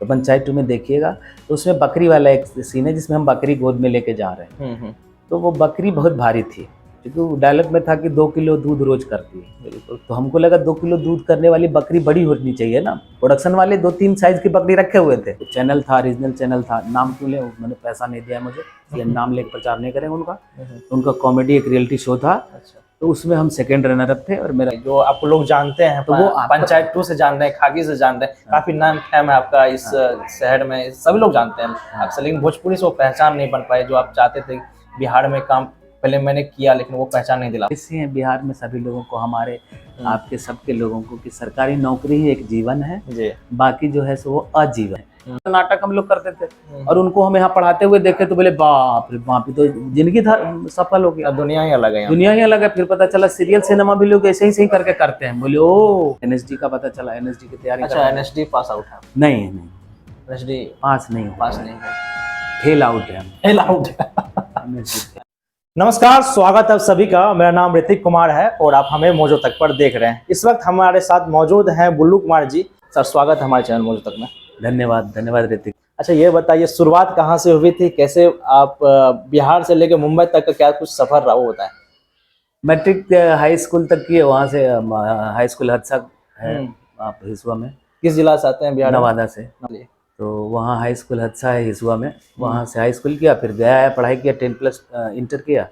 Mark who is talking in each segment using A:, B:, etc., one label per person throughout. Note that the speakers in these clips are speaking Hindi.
A: तो पंचायत 2 में देखिएगा, तो उसमें बकरी वाला एक सीन है जिसमें हम बकरी गोद में लेके जा रहे हैं। तो वो बकरी बहुत भारी थी, क्योंकि वो डायलॉग में था कि 2 किलो दूध रोज करती है।
B: बिल्कुल।
A: तो हमको लगा 2 किलो दूध करने वाली बकरी बड़ी होनी चाहिए ना। प्रोडक्शन वाले 2-3 साइज की बकरी रखे हुए थे। चैनल था, रीजनल चैनल था, नाम क्यों ले, उन्होंने पैसा नहीं दिया मुझे, इसलिए नाम लेकर प्रचार नहीं करेंगे उनका। उनका कॉमेडी एक रियलिटी शो था,
B: अच्छा।
A: तो उसमें हम सेकंड रनर अप थे और मेरा
B: जो आप लोग जानते हैं,
A: तो वो
B: पंचायत 2 से जान रहे हैं, खाकी से जान रहे हैं, काफी नाम फेम है आपका इस शहर में, सभी लोग जानते हैं आपसे, लेकिन भोजपुरी से वो पहचान नहीं बन पाई जो आप चाहते थे। बिहार में काम पहले मैंने किया, लेकिन वो पहचान नहीं दिला।
A: इससे हैं बिहार में सभी लोगों को, हमारे आपके सबके लोगों को, कि सरकारी नौकरी ही एक जीवन है
B: जी।
A: बाकी जो है सो वो अजीवन है। नाटक हम लोग करते थे और उनको हम यहाँ पढ़ाते हुए देखे तो बोले बाप रे बाप, तो जिंदगी था सफल हो गया,
B: दुनिया ही अलग है,
A: दुनिया ही अलग है। फिर पता चला सीरियल सिनेमा भी लोग ऐसे ही सही करके करते हैं। बोले ओ एनएसडी का पता चला, एनएसडी की तैयारी
B: अच्छा, एनएसडी पास आउट है?
A: नहीं नहीं,
B: एनएसडी
A: पास नहीं,
B: पास नहीं है,
A: फेल आउट है,
B: फेल आउट है। नमस्कार, स्वागत है आप सभी का। मेरा नाम ऋतिक कुमार है और आप हमें मौजो तक पर देख रहे हैं। इस वक्त हमारे साथ मौजूद हैं बुल्लू कुमार जी। सर, स्वागत है हमारे चैनल मौजो तक में।
A: धन्यवाद, धन्यवाद ऋतिक।
B: अच्छा, ये बताइए शुरुआत कहाँ से हुई थी, कैसे आप बिहार से लेकर मुंबई तक का क्या कुछ सफर रहा वो बताएं।
A: मैट्रिक हाई स्कूल तक की है, वहाँ से हाई स्कूल हदसा है आप हिसुआ में।
B: किस जिला से आते हैं बिहार?
A: नवादा से। तो वहाँ हाई स्कूल हदसा है हिसुआ में, वहाँ से हाई स्कूल किया, फिर गया है पढ़ाई किया, 10+ इंटर किया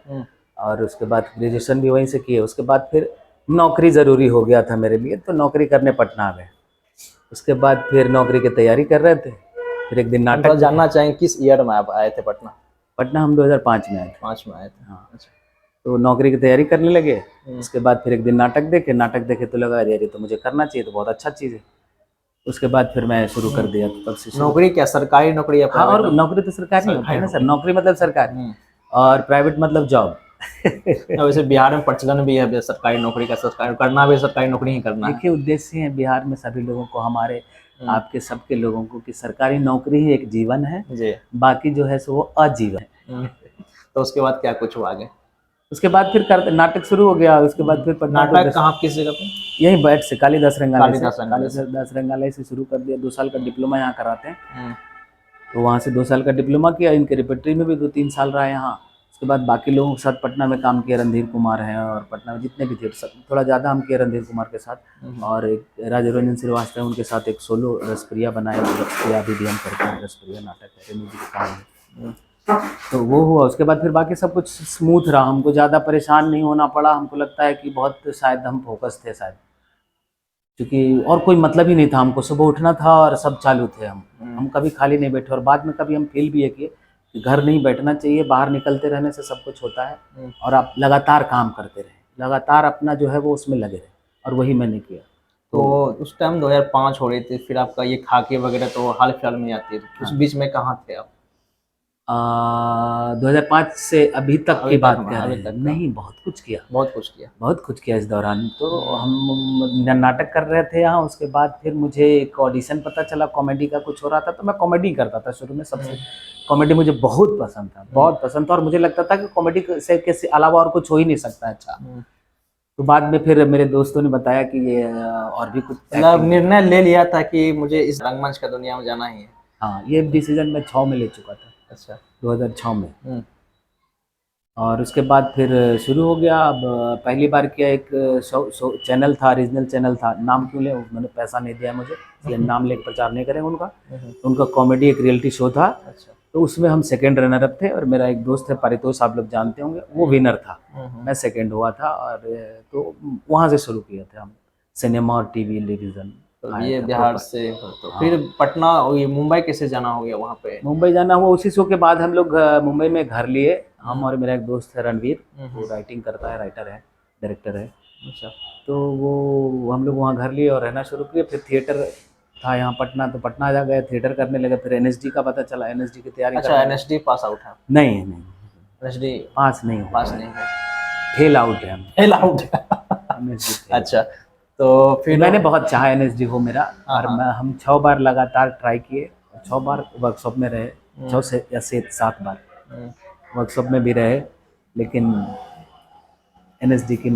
A: और उसके बाद ग्रेजुएशन भी वहीं से किए। उसके बाद फिर नौकरी ज़रूरी हो गया था मेरे लिए, तो नौकरी करने पटना आ गए। उसके बाद फिर नौकरी की तैयारी कर रहे थे, फिर एक दिन नाटक।
B: जानना चाहेंगे किस ईयर में आप आए थे पटना?
A: पटना हम 2005 में आए थे।
B: 5 में आए थे,
A: हाँ।
B: अच्छा।
A: तो नौकरी की तैयारी करने लगे। उसके बाद फिर एक दिन नाटक देखे तो लगा अरे तो मुझे करना चाहिए, तो बहुत अच्छा चीज़ है। उसके बाद फिर मैं शुरू कर दिया, तो तब से
B: नौकरी क्या सरकारी नौकरी या
A: हाँ,
B: प्राइवेट?
A: और नौकरी तो सरकारी होती है ना सर, नौकरी मतलब सरकारी और प्राइवेट मतलब जॉब।
B: वैसे बिहार में प्रचलन भी है सरकारी नौकरी का, सरकारी करना भी सरकारी नौकरी ही करना है।
A: देखिए उद्देश्य है बिहार में सभी लोगों को, हमारे आपके सबके लोगों को, कि सरकारी नौकरी ही एक जीवन है
B: जी,
A: बाकी जो है सो वो अजीवन है।
B: तो उसके बाद क्या कुछ हुआ आगे?
A: उसके बाद फिर नाटक शुरू हो गया। उसके बाद फिर
B: नाटक कहाँ, किस जगह पे?
A: यहीं बैठ से कालिदास
B: कालिदास
A: रंगालय से शुरू कर दिया। 2 साल का डिप्लोमा यहाँ कराते हैं, तो वहाँ से 2 साल का डिप्लोमा किया। इनके रिपेट्री में भी 2-3 साल रहा यहाँ। उसके बाद बाकी लोगों के साथ पटना में काम किया, रणधीर कुमार हैं और पटना में जितने भी थे सब, थोड़ा ज़्यादा हम किए रणधीर कुमार के साथ। और एक राजा रंजन श्रीवास्तव उनके साथ एक सोलो रसप्रिया बनाया, रसप्रिया अभी भी हम करते हैं, रसप्रिया नाटक है, म्यूजिक काम है। तो वो हुआ। उसके बाद फिर बाकी सब कुछ स्मूथ रहा, हमको ज़्यादा परेशान नहीं होना पड़ा। हमको लगता है कि बहुत शायद हम फोकस थे शायद, क्योंकि और कोई मतलब ही नहीं था हमको, सुबह उठना था और सब चालू थे। हम कभी खाली नहीं बैठे। और बाद में कभी हम फील भी है कि घर नहीं बैठना चाहिए, बाहर निकलते रहने से सब कुछ होता है और आप लगातार काम करते रहे, लगातार अपना जो है वो उसमें लगे रहे, और वही मैंने किया।
B: तो उस टाइम 2005 हो रही थी, फिर आपका ये खाकी वगैरह तो हाल फिलहाल में आती है, उस बीच में कहाँ थे आप?
A: 2005 से अभी तक की बात कर रहे हैं?
B: नहीं,
A: नहीं, बहुत कुछ किया,
B: बहुत कुछ किया
A: इस दौरान। तो हम नाटक कर रहे थे यहाँ। उसके बाद फिर मुझे एक ऑडिशन पता चला, कॉमेडी का कुछ हो रहा था, तो मैं कॉमेडी करता था शुरू में। सबसे कॉमेडी मुझे बहुत पसंद था, बहुत पसंद था, और मुझे लगता था कि कॉमेडी से के अलावा और कुछ हो ही नहीं सकता अच्छा। तो बाद में फिर मेरे दोस्तों ने बताया कि ये और भी कुछ
B: निर्णय ले लिया था कि मुझे इस रंगमंच का दुनिया में जाना ही है।
A: हाँ, ये डिसीजन मैं 6 में ले चुका था।
B: अच्छा,
A: 2006 में। और उसके बाद फिर शुरू हो गया। अब पहली बार किया, एक चैनल था, रीजनल चैनल था, नाम क्यों ले, उन्होंने पैसा नहीं दिया मुझे, इसलिए नाम लेकर प्रचार नहीं करेंगे उनका। उनका कॉमेडी एक रियलिटी शो था। अच्छा। तो उसमें हम सेकंड रनर अप थे और मेरा एक दोस्त है पारितोष, आप लोग जानते होंगे, वो विनर था। मैं सेकंड हुआ था। और तो वहाँ से शुरू किया था हम, सिनेमा और टीवी टेलीविज़न।
B: तो ये बिहार से तो फिर पटना, ये मुंबई कैसे जाना हो गया? वहाँ पे
A: मुंबई जाना हुआ उसी शो के बाद। हम लोग मुंबई में घर लिए, हम और मेरा एक दोस्त है रणवीर, वो राइटिंग करता है, राइटर है, डायरेक्टर है।
B: अच्छा।
A: तो वो हम लोग वहाँ घर लिए और रहना शुरू किए। फिर थिएटर था यहाँ पटना, तो पटना जा गए, थिएटर करने लगे। फिर एनएसडी का पता चला, एनएसडी की तैयारी।
B: अच्छा, एनएसडी पास आउट है?
A: नहीं नहीं,
B: एनएसडी
A: पास नहीं
B: है,
A: फेल आउट है हम।
B: फेल आउट है। अच्छा, तो फिर
A: मैंने बहुत चाहा एनएसडी हो मेरा, और हम 6 बार लगातार ट्राई किए, 6 बार वर्कशॉप में रहे, 6 से या 7 बार वर्कशॉप में भी रहे, लेकिन एनएसडी की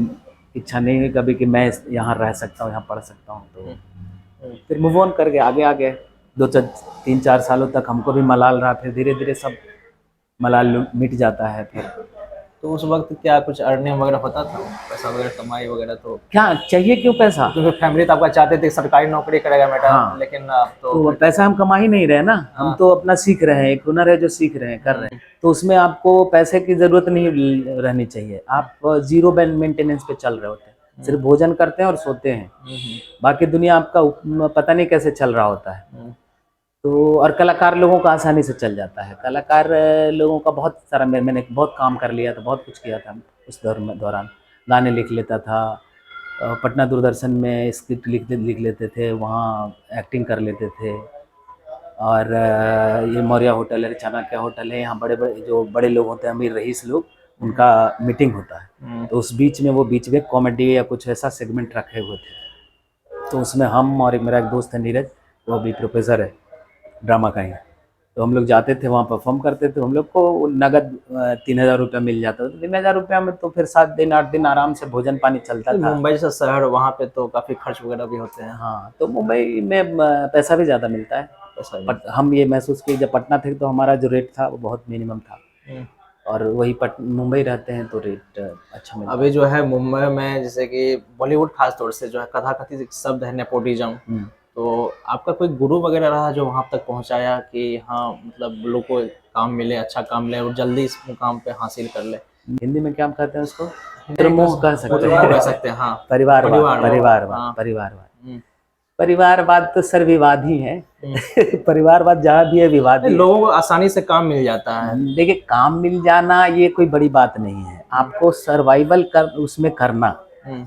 A: इच्छा नहीं हुई कभी कि मैं यहाँ रह सकता हूँ, यहाँ पढ़ सकता हूँ। तो फिर मूव ऑन करके आगे आ गए। 3-4 सालों तक हमको भी मलाल रहा, फिर धीरे धीरे सब मलाल मिट जाता है। फिर
B: तो उस वक्त क्या कुछ अर्निंग वगैरह होता था, पैसा वगैरह कमाई वगैरह? तो
A: क्या चाहिए, क्यों पैसा?
B: क्योंकि फैमिली तो आपका चाहते थे सरकारी नौकरी करेगा बेटा,
A: हाँ।
B: लेकिन अब
A: तो
B: तो
A: पैसा हम कमा ही नहीं रहे ना, हम
B: हाँ।
A: तो अपना सीख रहे हैं, एक हुनर है जो सीख रहे हैं, कर रहे हैं, तो उसमें आपको पैसे की जरूरत नहीं रहनी चाहिए। आप जीरो मेंटेनेंस पे चल रहे होते हैं, सिर्फ भोजन करते हैं और सोते हैं, बाकी दुनिया आपका पता नहीं कैसे चल रहा होता है। तो और कलाकार लोगों का आसानी से चल जाता है, कलाकार लोगों का बहुत सारा, मैंने बहुत काम कर लिया था, बहुत कुछ किया था उस दौरान। गाने लिख लेता था, पटना दूरदर्शन में स्क्रिप्ट लिख लेते थे, वहाँ एक्टिंग कर लेते थे। और ये मौर्य होटल है, चाणक्य होटल है, यहाँ बड़े बड़े जो बड़े लोग होते हैं, अमीर रईस लोग, उनका मीटिंग होता है, तो उस बीच में वो बीच में कॉमेडी या कुछ ऐसा सेगमेंट रखे हुए थे, तो उसमें हम और मेरा एक दोस्त है नीरज, वो अभी प्रोफेसर है ड्रामा का ही, तो हम लोग जाते थे वहाँ परफॉर्म करते थे। हम लोग को नगद 3,000 रुपया मिल जाता था, तो 3,000 रुपया में तो फिर 7 दिन 8 दिन आराम से भोजन पानी चलता था।
B: मुंबई जैसा शहर, वहाँ पे तो काफी खर्च वगैरह भी होते हैं।
A: हाँ, तो मुंबई में पैसा भी ज़्यादा मिलता है। हम ये महसूस किए जब पटना थे तो हमारा जो रेट था वो बहुत मिनिमम था, और वही मुंबई रहते हैं तो रेट अच्छा मिलता है।
B: अभी जो है मुंबई में जैसे कि बॉलीवुड खास तौर से जो है कथाकथित शब्द है नेपोटिज्म, तो आपका कोई गुरु वगैरह रहा जो वहाँ तक पहुँचाया कि हाँ मतलब लोग को काम मिले, अच्छा काम मिले और जल्दी इस मुकाम पे हासिल कर ले?
A: हिंदी में क्या कहते हैं उसको? प्रमोह कह सकते हैं,
B: हाँ।
A: परिवारवाद। परिवारवाद तो सर विवाद ही है। परिवारवाद जहाँ भी है विवाद ही है।
B: लोगों को आसानी से काम मिल जाता है।
A: देखिए, काम मिल जाना ये कोई बड़ी बात नहीं है, आपको सर्वाइवल उसमें करना,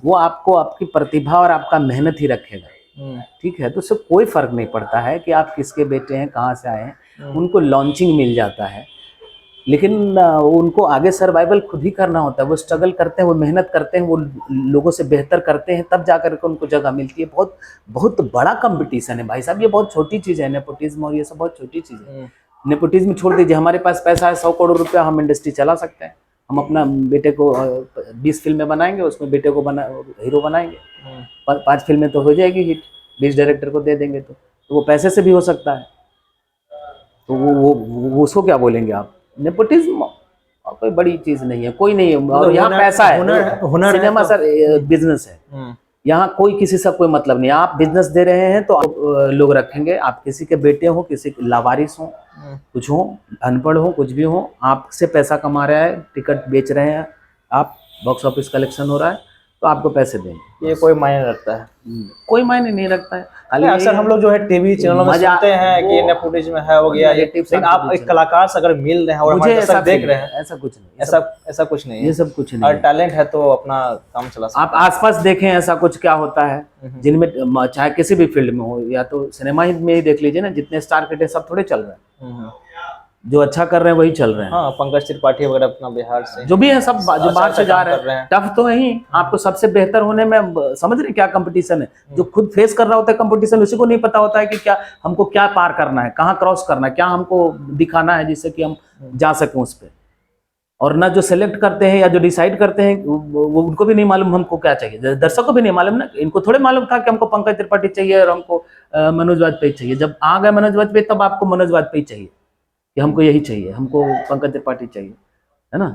A: वो आपको आपकी प्रतिभा और आपका मेहनत ही रखेगा। ठीक है, तो उससे कोई फर्क नहीं पड़ता है कि आप किसके बेटे हैं, कहाँ से आए हैं, उनको लॉन्चिंग मिल जाता है, लेकिन उनको आगे सर्वाइवल खुद ही करना होता है। वो स्ट्रगल करते हैं, वो मेहनत करते हैं, वो लोगों से बेहतर करते हैं, तब जाकर के उनको जगह मिलती है। बहुत बहुत बड़ा कंपटीशन है भाई साहब, ये बहुत छोटी चीज़ है नेपोटिज्म, और ये सब बहुत छोटी चीज़ है। नेपोटिज्म छोड़ दीजिए, हमारे पास पैसा है 100 करोड़ रुपया, हम इंडस्ट्री चला सकते हैं। हम अपना बेटे को 20 फिल्में बनाएंगे, उसमें बेटे को हीरो बनाएंगे, 5 फिल्में तो हो जाएगी हिट, 20 डायरेक्टर को दे देंगे तो वो पैसे से भी हो सकता है। तो वो उसको क्या बोलेंगे आप? नेपोटिज्म कोई बड़ी चीज नहीं है, कोई नहीं है। और यहाँ पैसा है, हुनर सिनेमा सर बिजनेस है, यहाँ कोई किसी से कोई मतलब नहीं। आप बिजनेस दे रहे हैं तो आप लोग रखेंगे, आप किसी के बेटे हो, किसी के लावारिस हो, कुछ हो, अनपढ़ हो, कुछ भी हो, आपसे पैसा कमा रहा है, टिकट बेच रहे हैं आप, बॉक्स ऑफिस कलेक्शन हो रहा है, तो आपको पैसे देंगे।
B: ये कोई मायने रखता है?
A: कोई मायने नहीं रखता है।
B: अक्सर हम लोग जो है टीवी चैनलों में सुनते हैं कि नेपोटिज्म है हो गया, लेकिन आप एक कलाकार से अगर मिल रहे हैं और हमारे दर्शक देख रहे हैं,
A: ऐसा कुछ नहीं,
B: ऐसा कुछ नहीं है,
A: ये सब कुछ नहीं।
B: और टैलेंट है तो अपना काम चला सकते हैं।
A: आप आसपास देखें ऐसा कुछ क्या होता है, जिनमें चाहे किसी भी फील्ड में हो, या तो सिनेमा में ही देख लीजिए ना, जितने स्टार किट सब थोड़े चल रहे हैं, जो अच्छा कर रहे हैं वही चल रहे हैं।
B: हाँ, पंकज त्रिपाठी वगैरह अपना बिहार से
A: जो भी है, सब जो बाहर से जा रहे हैं, टफ तो है ही। आपको सबसे बेहतर होने में समझ रहे क्या कंपटीशन है, जो खुद फेस कर रहा होता है कंपटीशन, उसी को नहीं पता होता है कि क्या हमको क्या पार करना है, कहाँ क्रॉस करना है, क्या हमको दिखाना है जिससे कि हम जा सकें उस पर। और ना जो सेलेक्ट करते हैं या जो डिसाइड करते हैं वो उनको भी नहीं मालूम हमको क्या चाहिए, दर्शक को भी नहीं मालूम ना। इनको थोड़े मालूम था कि हमको पंकज त्रिपाठी चाहिए और हमको मनोज वाजपेयी चाहिए। जब आ गए मनोज वाजपेयी तब आपको मनोज वाजपेयी चाहिए कि हमको यही चाहिए, हमको पंकज त्रिपाठी चाहिए, है ना।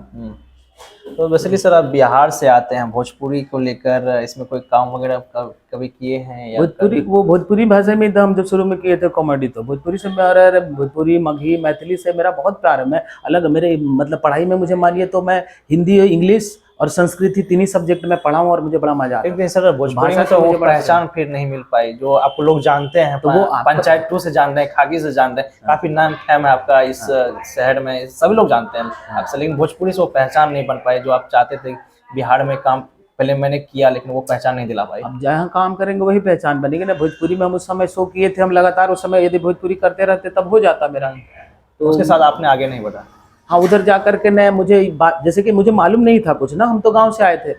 B: तो बेसिकली सर आप बिहार से आते हैं, भोजपुरी को लेकर इसमें कोई काम वगैरह कभी किए हैं या?
A: भोजपुरी भाषा में तो हम जब शुरू में किए थे कॉमेडी, तो भोजपुरी से मेरा, भोजपुरी, मगही, मैथिली से मेरा बहुत प्यार है। मैं अलग, मेरे मतलब पढ़ाई में मुझे मानिए तो मैं हिंदी, इंग्लिश और संस्कृति 3 ही सब्जेक्ट में पढ़ा हूँ और मुझे बड़ा मजा आता है।
B: लेकिन सर भोजपुरी में तो वो पहचान फिर नहीं मिल पाई जो आपको लोग जानते हैं, तो वो पंचायत 2 से जान रहे हैं, खाकी से जान रहे हैं, काफी नाम फेम है आपका इस शहर में, सभी लोग जानते हैं आपसे, लेकिन भोजपुरी से वो पहचान नहीं बन पाई जो आप चाहते थे। बिहार में काम पहले मैंने किया लेकिन वो पहचान नहीं दिला पाई।
A: अब जहाँ काम करेंगे वही पहचान बनेगी ना। भोजपुरी में हम उस समय शो किए थे, हम लगातार उस समय यदि भोजपुरी करते रहते तब हो जाता मेरा।
B: तो उसके साथ आपने आगे नहीं बढ़ा?
A: हाँ उधर जा करके ने मुझे जैसे कि मुझे मालूम नहीं था कुछ ना, हम तो गांव से आए थे,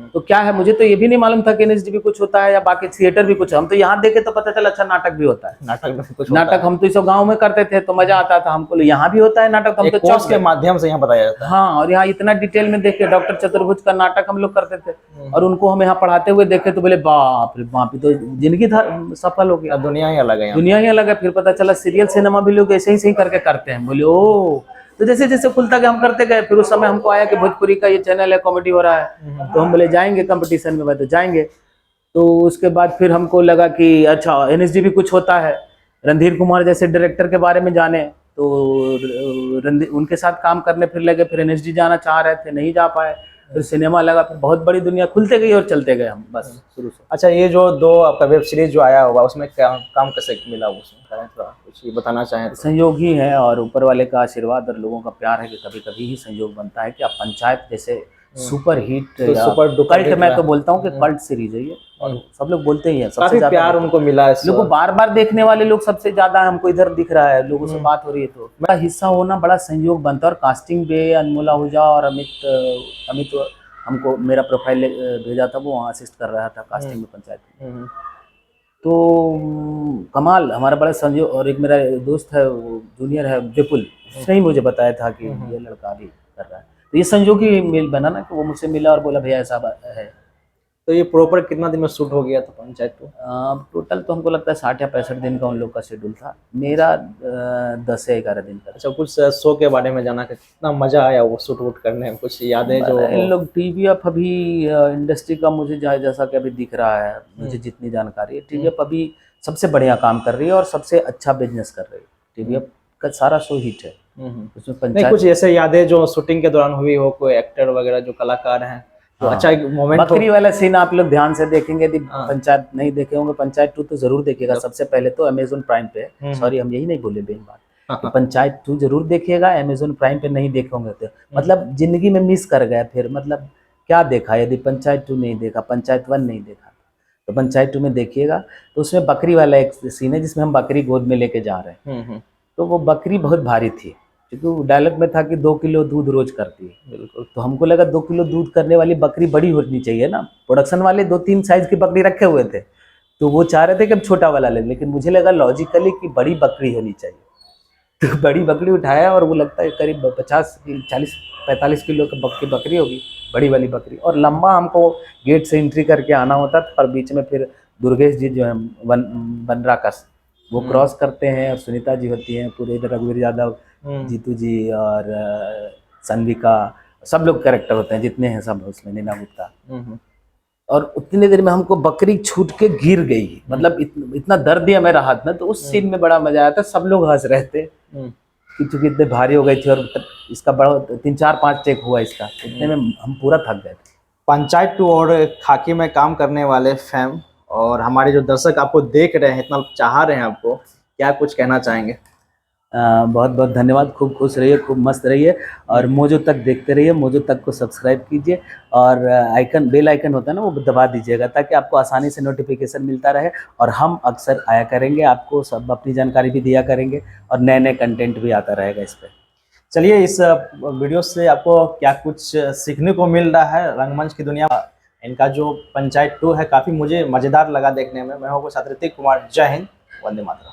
A: तो क्या है मुझे तो ये भी नहीं मालूम था कि एनएसडीपी कुछ होता है या बाकी थिएटर भी कुछ है। हम तो यहाँ देखे तो पता चला अच्छा नाटक भी होता है।
B: नाटक में कुछ होता
A: नाटक हम तो इस गाँव में करते थे तो मजा आता था हमको, यहाँ भी होता है नाटक, हम
B: है,
A: तो
B: एक कोर्स
A: चौंक
B: के
A: गए।
B: माध्यम से यहाँ बताया जाता है।
A: हाँ, और यहाँ इतना डिटेल में देखे डॉक्टर चतुर्भुज का नाटक हम लोग करते थे, और उनको हम यहाँ पढ़ाते हुए देखे तो बोले बाप रे बाप, तो जिंदगी सफल हो गया,
B: दुनिया ही अलग है यहाँ।
A: दुनिया ही अलग है। फिर पता चला सीरियल सिनेमा भी लोग ऐसे ही सही करके करते हैं। बोले ओ, तो जैसे जैसे खुलता गया हम करते गए। फिर उस समय हमको आया कि भोजपुरी का ये चैनल है, कॉमेडी हो रहा है, तो हम बोले जाएंगे कंपटीशन में, भाई तो जाएंगे। तो उसके बाद फिर हमको लगा कि अच्छा एनएसडीपी कुछ होता है, रणधीर कुमार जैसे डायरेक्टर के बारे में जाने, तो उनके साथ काम करने फिर लगे। फिर एनएसडी जाना चाह रहे थे, नहीं जा पाए। फिर सिनेमा लगा, फिर बहुत बड़ी दुनिया खुलते गई और चलते गए हम बस शुरू से।
B: अच्छा, ये जो दो आपका वेब सीरीज जो आया होगा उसमें क्या काम कैसे मिला, उसमें थोड़ा कुछ ये बताना चाहें तो।
A: संयोग ही है और ऊपर वाले का आशीर्वाद और लोगों का प्यार है कि कभी कभी ही संयोग बनता है कि अब पंचायत जैसे सुपर हिट
B: तो
A: या
B: सुपर डुपर
A: कल्ट,
B: हिट
A: मैं
B: रहा।
A: तो बोलता हूँ कि कल्ट सीरीज है ये, और सब लोग बोलते ही हैं सबसे
B: काफी
A: ज्यादा
B: प्यार उनको मिला इस
A: लोगों को बार बार देखने वाले लोग सबसे ज्यादा हमको इधर दिख रहा है, लोगों से बात हो रही है तो बड़ा हिस्सा होना बड़ा संयोग बनता है। और कास्टिंग पे अनमोल आहूजा और अमित हमको मेरा प्रोफाइल भेजा था, वो वहाँ असिस्ट कर रहा था कास्टिंग में पंचायत में। तो कमाल हमारा बड़ा संयोग। और एक मेरा दोस्त है जूनियर है विपुल, उसने ही मुझे बताया था कि ये लड़का भी कर रहा है, तो ये संयोग ही मेल बना ना कि वो मुझसे मिला और बोला भैया ऐसा है।
B: तो ये प्रॉपर कितना दिन में शूट हो गया था पंचायत टू?
A: टोटल तो हमको लगता है 60 या 65 दिन का उन लोग का शेड्यूल था, मेरा 10 या 11 दिन का।
B: अच्छा, कुछ शो के बारे में जाना कि कितना मजा आया वो शूट वूट करने में, कुछ यादें जो
A: इन लोग टीवीएफ अभी इंडस्ट्री का मुझे जैसा कि अभी दिख रहा है, मुझे जितनी जानकारी है टीवीएफ अभी सबसे बढ़िया काम कर रही है और सबसे अच्छा बिजनेस कर रही है। टीवीएफ का सारा शो हिट है। उसमें
B: नहीं,
A: पंचायत
B: कुछ ऐसे यादें जो शूटिंग के दौरान हुई हो, कोई एक्टर वगैरह जो कलाकार हैं तो अच्छा मोमेंट हो।
A: बकरी वाला सीन आप लोग ध्यान से देखेंगे, यदि पंचायत नहीं देखे होंगे, पंचायत 2 तो जरूर देखिएगा। सबसे पहले तो अमेजोन प्राइम पे, सॉरी हम यही नहीं बोले बेन बात, तो पंचायत 2 जरूर देखिएगा, अमेजोन प्राइम पे नहीं देखे होंगे तो मतलब जिंदगी में मिस कर गए। फिर मतलब क्या देखा यदि पंचायत 2 नहीं देखा, पंचायत 1 नहीं देखा, तो पंचायत 2 में देखिएगा। तो उसमें बकरी वाला एक सीन है जिसमें हम बकरी गोद में लेके जा रहे हैं, तो वो बकरी बहुत भारी थी, क्योंकि डायलॉग में था कि 2 किलो दूध रोज करती है। बिल्कुल, तो हमको लगा 2 किलो दूध करने वाली बकरी बड़ी होनी चाहिए ना, प्रोडक्शन वाले 2-3 साइज की बकरी रखे हुए थे, तो वो चाह रहे थे कि हम छोटा वाला लें, लेकिन मुझे लगा लॉजिकली कि बड़ी बकरी होनी चाहिए, तो बड़ी बकरी उठाया और वो लगता है करीब 40-45 किलो की बकरी होगी, बड़ी वाली बकरी। और लंबा हमको गेट से एंट्री करके आना होता था, और बीच में फिर दुर्गेश जी जो है बनराकस वो क्रॉस करते हैं, और सुनीता जी होती हैं, पूरे इधर रघुवीर यादव, जीतू जी और सन्विका, सब लोग कैरेक्टर होते हैं जितने हैं सब उसमें, नीना गुप्ता। और उतनी देर में हमको बकरी छूट के गिर गई, मतलब इतना दर्द दिया मेरा हाथ में, तो उस सीन में बड़ा मजा आया था। सब लोग हंस रहे थे कि चूंकि इतने भारी हो गई थी, और इसका बड़ा 3-4-5 टेक हुआ इसका, इतने में हम पूरा थक गए थे।
B: पंचायत 2 और खाकी में काम करने वाले फैम और हमारे जो दर्शक आपको देख रहे हैं, इतना चाह रहे हैं आपको, क्या कुछ कहना चाहेंगे?
A: बहुत बहुत धन्यवाद, खूब खुश रहिए, खूब मस्त रहिए, और मोजो तक देखते रहिए, मोजो तक को सब्सक्राइब कीजिए, और बेल आइकन होता है ना, वो दबा दीजिएगा ताकि आपको आसानी से नोटिफिकेशन मिलता रहे। और हम अक्सर आया करेंगे, आपको सब अपनी जानकारी भी दिया करेंगे, और नए नए कंटेंट भी आता रहेगा इस पर।
B: चलिए, इस वीडियो से आपको क्या कुछ सीखने को मिल रहा है रंगमंच की दुनिया? इनका जो पंचायत 2 है काफ़ी मुझे मज़ेदार लगा देखने में। मैं हूँ छात्र ऋतिक कुमार, जय हिंद, वंदे मातरम।